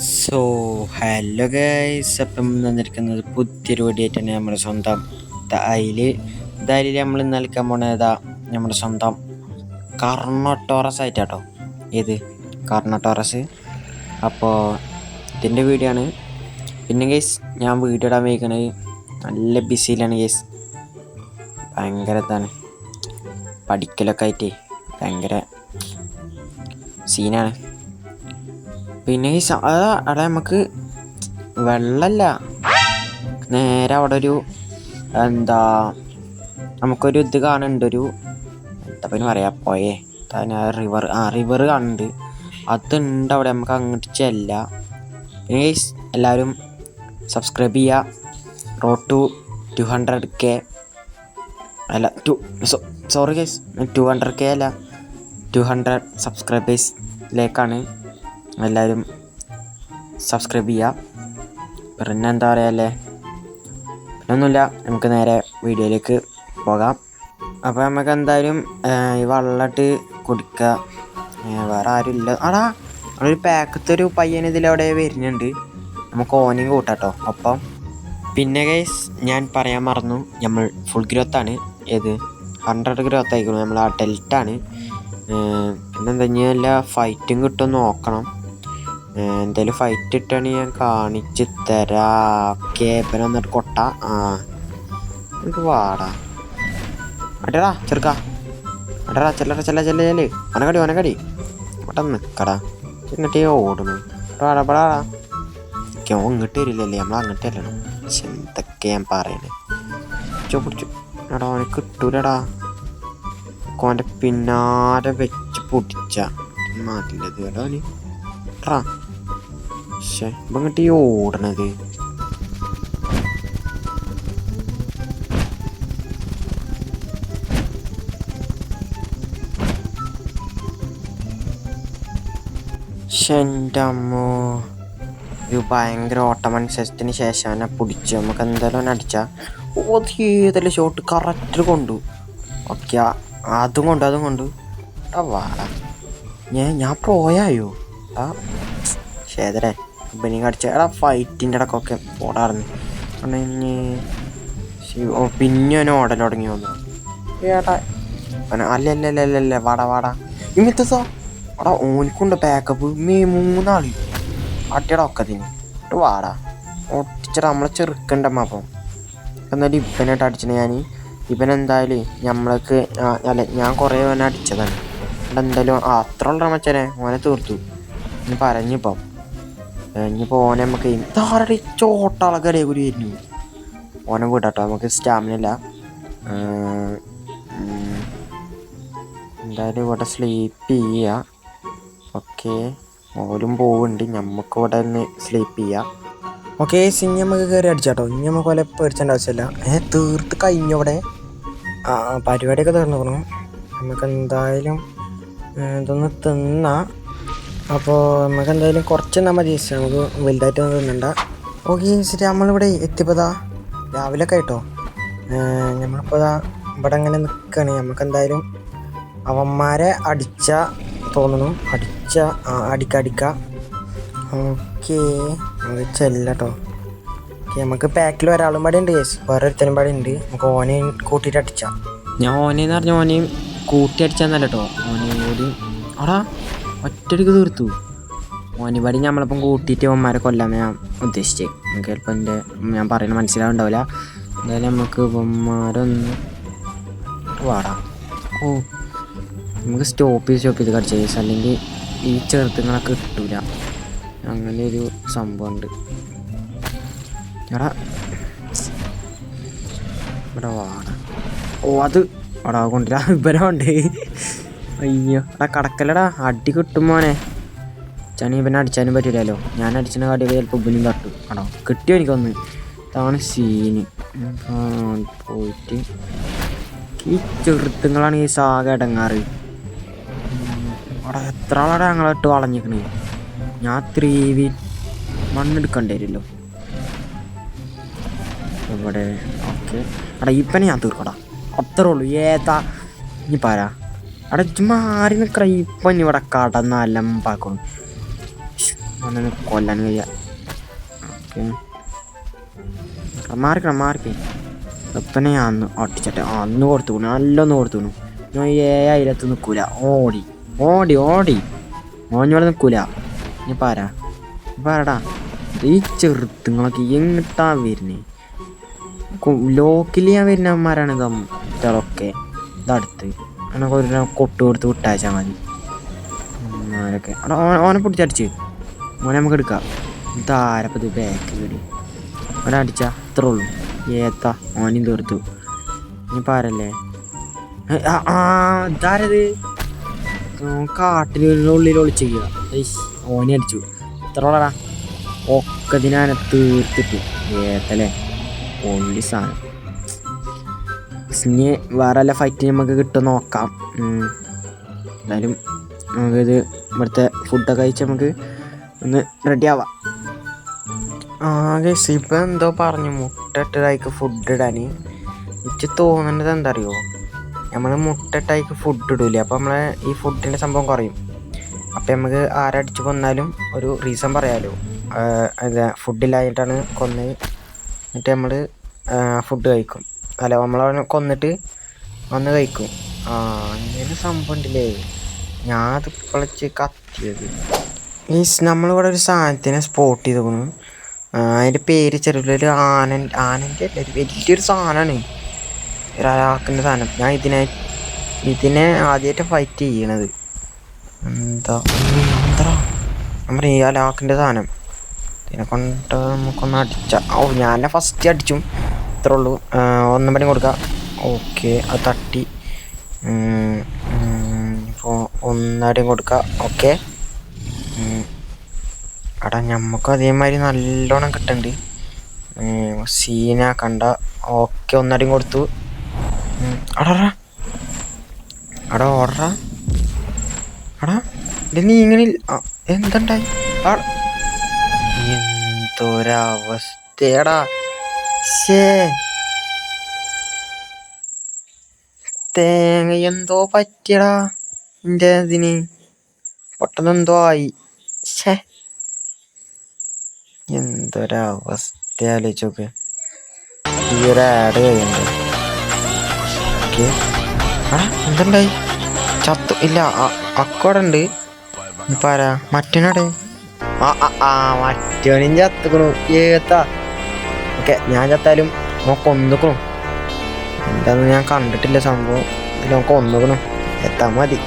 So hello guys, അപ്പം വന്നിരിക്കുന്നത് പുതിയൊരു വീഡിയോയായിട്ടാണ്. നമ്മുടെ സ്വന്തം ദാലിൽ നമ്മൾ നൽകാൻ പോണതാ നമ്മുടെ സ്വന്തം കർണോട്ടോറസ് ആയിട്ടാട്ടോ. ഏത് കർണോട്ടോറസ്? അപ്പോൾ ഇതിൻ്റെ വീഡിയോ ആണ്. പിന്നെ ഗൈസ്, ഞാൻ വീഡിയോ ഇടാൻ വയ്ക്കണത് നല്ല ബിസിയിലാണ് ഗൈസ്. ഭയങ്കര ഇതാണ്, പഠിക്കലൊക്കെ ആയിട്ടേ ഭയങ്കര സീനാണ്. പിന്നെ ഈ അവിടെ നമുക്ക് വെള്ളമല്ല, നേരെ അവിടെ ഒരു നമുക്കൊരു ഇത് കാണുന്നുണ്ട്. ഒരു എന്താ പിന്നെ പറയാ, പോയേ റിവർ കാണുന്നുണ്ട്. അതുണ്ട് അവിടെ, നമുക്ക് അങ്ങോട്ട് ചെല്ലാം. പിന്നെ എല്ലാവരും സബ്സ്ക്രൈബ് ചെയ്യുക. റോഡ് ടു 200K അല്ല, സോറി ഗൈസ്, 200K അല്ല, 200 സബ്സ്ക്രൈബേഴ്സിലേക്കാണ്. എല്ലാവരും സബ്സ്ക്രൈബ് ചെയ്യുക. പിന്നെ എന്താ പറയുക, പിന്നെ ഒന്നുമില്ല, നമുക്ക് നേരെ വീഡിയോയിലേക്ക് പോകാം. അപ്പോൾ നമുക്ക് എന്തായാലും ഈ വെള്ളമിട്ട് കുടിക്കുക. വേറെ ആരും ഇല്ല. ഒരു പാക്കത്തെ ഒരു പയ്യൻ ഇതിലവിടെ വരുന്നുണ്ട്, നമുക്ക് ഓനെയും കൂട്ടാട്ടോ ഒപ്പം. പിന്നെ ഗൈസ്, ഞാൻ പറയാൻ മറന്നു, നമ്മൾ ഫുൾ ഗ്രോത്താണ്. ഏത് 100 ഗ്രോത്ത് ആയിക്കണം, നമ്മൾ ആ ഡെൽറ്റാണ്. പിന്നെന്താ, ഇല്ല ഫൈറ്റും കിട്ടും നോക്കണം. എന്തായാലും ഫൈറ്റ് ഇട്ടാണ് ഞാൻ കാണിച്ചു തരാം. കേപ്പന വന്നിട്ട് കൊട്ട നമുക്ക് വാടാ. അടടാ ചെറുക്കാ, അടടാ ചെല്ലല്ലേ. ഒനക്കടി ഇവിടെ നിൽക്കടാ. ഇങ്ങോട്ടേ ഓടുന്നു. വാടാ ഇങ്ങോട്ട് വരില്ലല്ലേ, നമ്മൾ അങ്ങോട്ട് അല്ലണം. എന്തൊക്കെ ഞാൻ പറയണേ. പിടിച്ചു എടാ, അവനെ കിട്ടൂലടാ. ഓൻ്റെ പിന്നാലെ വെച്ച് പൊടിച്ച മാറ്റില്ലത് കേട്ടോ അവന്. ഇപ്പം ഇങ്ങോട്ട് ഈ ഓടണത്. എൻ്റെ അമ്മോ, ഒരു ഭയങ്കര ഓട്ടമത്സരത്തിന് ശേഷം എന്നെ പിടിച്ചു. നമുക്ക് എന്തായാലും അവനെ അടിച്ചാൽ ഏതെല്ലാം ഷോട്ട് കറക്റ്റ് കൊണ്ടു. ഓക്കെ, അതും കൊണ്ട് വാടാ. ഞാൻ പോയായോ ശേതരേ ബനി കടിച്ച. ഫൈറ്റിൻ്റെ ഇടക്കൊക്കെ ഓടാറുണ്ട്. പിന്നെ ഓടൽ തുടങ്ങി വന്നു. അല്ല വാടാ ഇങ്ങനത്തെ ഓനിക്കുണ്ട് ബാക്കപ്പ്. 3 അട്ടിയുടെ ഒക്കത്തിന് വാടാ ഒട്ടിച്ചിട്ട് നമ്മളെ ചെറുക്കണ്ടമ്മ. അപ്പം എന്നാലും ഇപ്പനായിട്ട് അടിച്ചത് ഇവനെന്തായാലും നമ്മൾക്ക് ഞാൻ കുറേ ഓനെ അടിച്ചതാണ്. എന്തായാലും അത്ര ഉള്ള മച്ചനെ ഓനെ തീർത്തു. ഇനി പറഞ്ഞിപ്പം ഇനിയിപ്പോൾ ഓനെ നമുക്ക് താരടി ചോട്ടാളൊക്കെ കൂടി വരുന്നു. ഓനെ വിടാട്ടോ, നമുക്ക് സ്റ്റാമിന ഇല്ല. എന്തായാലും ഇവിടെ സ്ലീപ്പ് ചെയ്യുക. ഓക്കെ, ഓലും പോവുന്നുണ്ട്, നമുക്ക് ഇവിടെ ഒന്ന് സ്ലീപ്പ് ചെയ്യാം. ഓക്കെ, ഇനി നമുക്ക് കയറി അടിച്ചാട്ടോ. ഇനി നമുക്ക് പോലെ പേടിച്ചേണ്ട ആവശ്യമില്ല. തീർത്ത് കഴിഞ്ഞവിടെ പരിപാടിയൊക്കെ തീർന്നു. നമുക്ക് എന്തായാലും ഇതൊന്ന് തിന്നാം. അപ്പോൾ നമുക്ക് എന്തായാലും കുറച്ച് തന്നാൽ മതി, നമുക്ക് വലുതായിട്ടൊന്നും തിന്നണ്ട. ഓക്കെ, നമ്മളിവിടെ എത്തിയപ്പോഴാ രാവിലെ ഒക്കെ ആയിട്ടോ. നമ്മളിപ്പോൾ ഇവിടെ അങ്ങനെ നിൽക്കുകയാണ്. നമുക്ക് എന്തായാലും അവന്മാരെ അടിച്ച തോന്നുന്നു, അടിക്ക. ഓക്കെ, നമുക്ക് ചെല്ലട്ടോ. ഓക്കെ, നമുക്ക് പാക്കിൽ ഒരാളും പാടി ഉണ്ട് കേസ്, വേറെ ഒരുത്തനും പാടി ഉണ്ട്. നമുക്ക് ഓനെയും കൂട്ടിയിട്ട് അടിച്ചാൽ. ഞാൻ ഓനെന്ന് പറഞ്ഞ ഓനെയും കൂട്ടി അടിച്ചാന്നല്ല കേട്ടോ. ഓനെയും കൂടി ഒറ്റടിക്ക് തീർത്തു. ഓനിപാടി നമ്മളിപ്പം കൂട്ടിയിട്ട് അവന്മാരെ കൊല്ലാന്ന് ഞാൻ ഉദ്ദേശിച്ചത്. നമുക്ക് ചിലപ്പോൾ ഞാൻ പറയുന്നത് മനസ്സിലാവുണ്ടാവില്ല. എന്തായാലും നമുക്ക് ഇവന്മാരൊന്ന് വാടാ. നമുക്ക് സ്റ്റോപ്പ് ചെയ്ത് കടിച്ച കേസ്, അല്ലെങ്കിൽ ഈ ചെറുത്തുങ്ങളൊക്കെ കിട്ടൂല. അങ്ങനെ ഒരു സംഭവമുണ്ട്. ഇവിടെ വാടാ. അത് കൊണ്ടില്ല ഇവനുണ്ട്. അയ്യോ കടക്കല്ലടാ, അടി കിട്ടും മോനെ. ഇവനെ അടിച്ചാനും പറ്റില്ലല്ലോ. ഞാൻ അടിച്ചിന് കാട്ടിയൊക്കെ ചിലപ്പോൾ ഇവനും തട്ടു. കിട്ടിയോ എനിക്കൊന്ന്. ഇതാണ് സീന്. പോയിട്ട് ഈ ചെറുത്തുങ്ങളാണ് ഈ സാഗ ഇടങ്ങാറ്. എത്ര ആളാണ് ഞങ്ങളിട്ട് വളഞ്ഞിക്കണേ. ഞാൻ 3v മണ്ണെടുക്കേണ്ടി വരുമല്ലോ ഇവിടെ. ഓക്കെ, ഇപ്പനെ ഞാൻ തീർക്കടാ, അത്രേ ഉള്ളൂ. ഇനി പാരാ മാറി നിൽക്കട. ഇപ്പം ഇവിടെ കടന്ന് അലമ്പാക്കണം. ഒന്നും കൊല്ലാൻ കഴിയ. ഓക്കെ മാറിക്കേ എപ്പനെ ഞാൻ അന്ന് ഒട്ടിച്ചട്ടെ. അന്ന് കൊടുത്തു നല്ലൊന്ന് കൊടുത്തു. ഞാൻ അതിലത്ത് നിൽക്കൂല. ഓടി ഓടി ഓടി ഓഞ്ഞോടെ നിൽക്കൂല. ഇനി പാരടാ. ഈ ചെറുത്തുങ്ങളൊക്കെ എങ്ങിട്ടാ വരുന്നേ? ലോക്കിൽ ഞാൻ വരുന്നവന്മാരാണ് ഇതൊക്കെ. ഇതടുത്ത് അങ്ങനെ ഒരു കൊട്ട് കൊടുത്ത് വിട്ടയച്ചാൽ മതി. ആരൊക്കെ ഓനെ പിടിച്ചടിച്ച് ഓനെ നമുക്ക് എടുക്കാം. ഇതാരപ്പത് ബാക്ക് കയറി ഒരടിച്ച അത്രേ ഉള്ളൂ. ഏത്താ ഓനും തീർത്തു. ഇനി പാരല്ലേ? ഇതാരത്? കാട്ടിനുള്ളിൽ ഒളിച്ചിരിക്കുക. ഓനെ അടിച്ചു. ഇത്ര ഉള്ളടാ. ഒക്കെ ഇതിനാനെ തീർത്തിട്ടു. ഏത്തല്ലേ പൊള്ളി സാധനം. ഇനി വേറെ വല്ല ഫൈറ്റ് നമുക്ക് കിട്ടും നോക്കാം. എന്തായാലും നമുക്കിത് ഇവിടുത്തെ ഫുഡൊക്കെ കഴിച്ച് നമുക്ക് ഒന്ന് റെഡി ആവാം. ഗൈസ് ഇപ്പം എന്തോ പറഞ്ഞു മുട്ടയിട്ടതായിക്ക് ഫുഡ് ഇടാൻ. എനിക്ക് തോന്നുന്നത് എന്താ അറിയോ, നമ്മൾ മുട്ടയിട്ടായിക്ക് ഫുഡ് ഇടൂലേ, അപ്പോൾ നമ്മളെ ഈ ഫുഡിൻ്റെ സംഭവം കുറയും. അപ്പം നമുക്ക് ആരടിച്ച് കൊന്നാലും ഒരു റീസൺ പറയാമല്ലോ. അതെ ഫുഡില്ലായിട്ടാണ് കൊന്നത്. എന്നിട്ട് നമ്മൾ ഫുഡ് കഴിക്കും. അല്ല നമ്മളവനെ കൊന്നിട്ട് വന്ന് കഴിക്കും. അങ്ങനെ സംഭവം ഉണ്ടല്ലേ. ഞാൻ അത് പൊളിച്ച് കത്തിയത്. നമ്മളിവിടെ ഒരു സാധനത്തിനെ സ്പോട്ട് ചെയ്തേക്കുന്നു. അതിൻ്റെ പേര് ചെറുതൊരു ആനൻ്റെ അല്ല, ഒരു വലിയൊരു സാധനമാണ്. ഒരാക്കിൻ്റെ സാധനം. ഞാൻ ഇതിനെ ആദ്യമായിട്ട് ഫൈറ്റ് ചെയ്യണത്. എന്താ നമ്മുടെ ഈ അലാക്കിൻ്റെ സാധനം ഇതിനെ കൊണ്ട് നമുക്കൊന്ന് ഞാൻ ഫസ്റ്റ് അടിച്ചും. ഇത്രേ ഉള്ളൂ. ഒന്നും പണി കൊടുക്കാം. ഓക്കെ അത് തട്ടി. ഇപ്പോൾ ഒന്നടിയും കൊടുക്കാം. ഓക്കെ എടാ ഞമ്മക്കും അതേമാതിരി നല്ലോണം കിട്ടുന്നുണ്ട്. സീനാക്കണ്ട. ഓക്കെ ഒന്നടിയും കൊടുത്തു. ഓടറാ നീ ഇങ്ങനെ എന്തുണ്ടായി? എന്തൊരവസ്ഥയടാ. തേങ്ങ എന്തോ പറ്റിയടാ എൻ്റെ ഇതിന്. പെട്ടെന്ന് എന്തോ ആയി. എന്തൊരവസ്ഥ ആലോചിച്ചോക്ക്. ഈ ഒരു ആഡ് കഴിയണ്ടേ? ഓക്കെ എന്തുണ്ടായി? ചത്തു ഇല്ല. അക്കോടെ ഉണ്ട്. ഇപ്പം ആരാ മറ്റോനടെ? മറ്റോനും ചത്തുക്കണു. ഏത്താ ഓക്കെ ഞാൻ ചത്താലും നമുക്ക് ഒന്നിക്കണു. എന്താന്ന് ഞാൻ കണ്ടിട്ടില്ല സംഭവം. ഇതിൽ നമുക്ക് ഒന്നിക്കണു. എത്താൻ മതി.